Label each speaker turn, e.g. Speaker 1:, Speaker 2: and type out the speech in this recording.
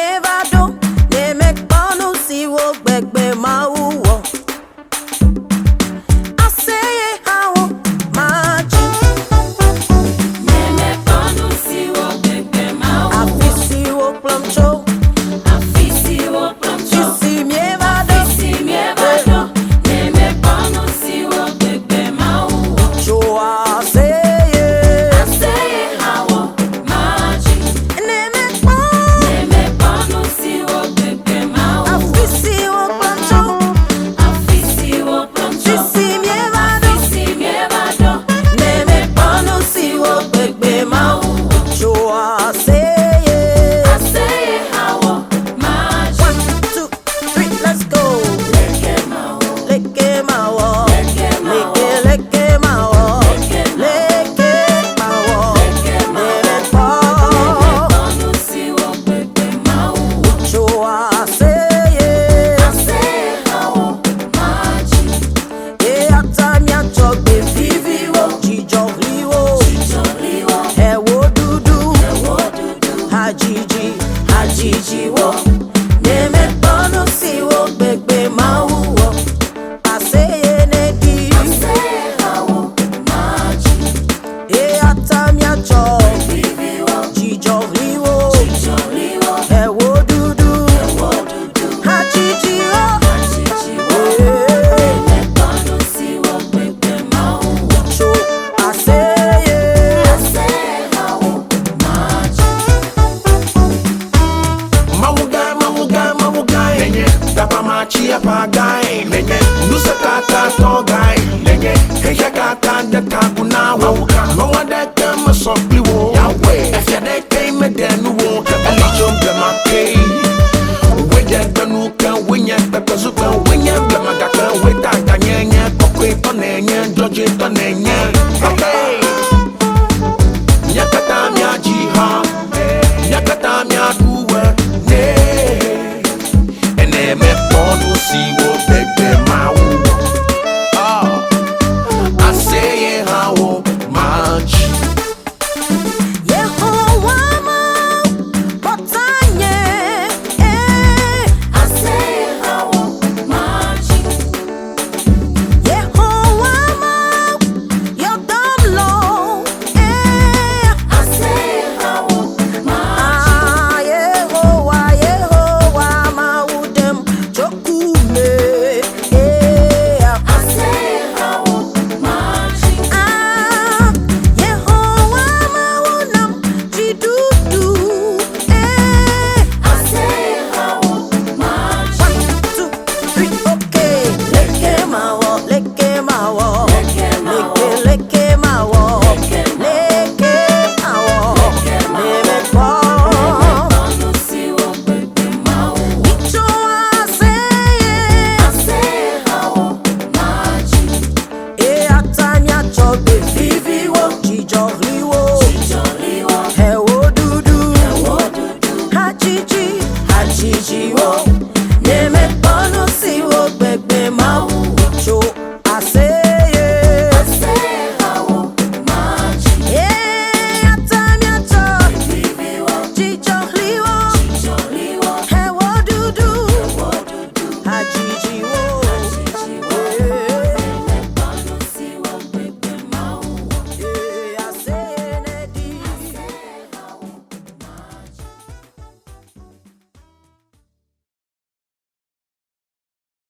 Speaker 1: mievado, ne me si wo gbegbe ma uwo. Aseye hawo maji.
Speaker 2: Ne me si wo gbegbe ma uwo.
Speaker 1: Afisi wo plumcho.
Speaker 2: Afisi wo plumcho.
Speaker 1: Fisi mievado.
Speaker 2: Afisi mievado. Ne me si wo gbegbe ma uwo.
Speaker 1: Jo aseye.
Speaker 2: Aseye hawo maji.
Speaker 1: Ne me
Speaker 2: si wo gbegbe ma uwo.
Speaker 1: Afisi wo plumcho.
Speaker 2: Afisi wo plumcho.
Speaker 1: Fisi mievado.
Speaker 2: Afisi mievado.
Speaker 1: Ne me si wo gbegbe ma uwo. Jo aseye.
Speaker 2: Aseye hawo maji.
Speaker 1: 1, 2, 3, let's go.
Speaker 2: Leke ma uwo.
Speaker 1: Leke mawo.
Speaker 2: Leke ma uwo.
Speaker 1: Leke mawo.
Speaker 2: Leke ma uwo.
Speaker 1: Leke mawo.
Speaker 2: Leke ma uwo.
Speaker 1: Neme po.
Speaker 2: Si wo gbegbe ma uwo.
Speaker 1: Jo aseye.
Speaker 2: Aseye hawo maji.
Speaker 1: E atami achogbe vivi wo. Jijo riwo.
Speaker 2: Joliwo.
Speaker 1: Ewo dudu.
Speaker 2: Ewo dudu.
Speaker 1: Hajiji. Hajiji wo. Neme ponu si wo gbegbe ma uwo.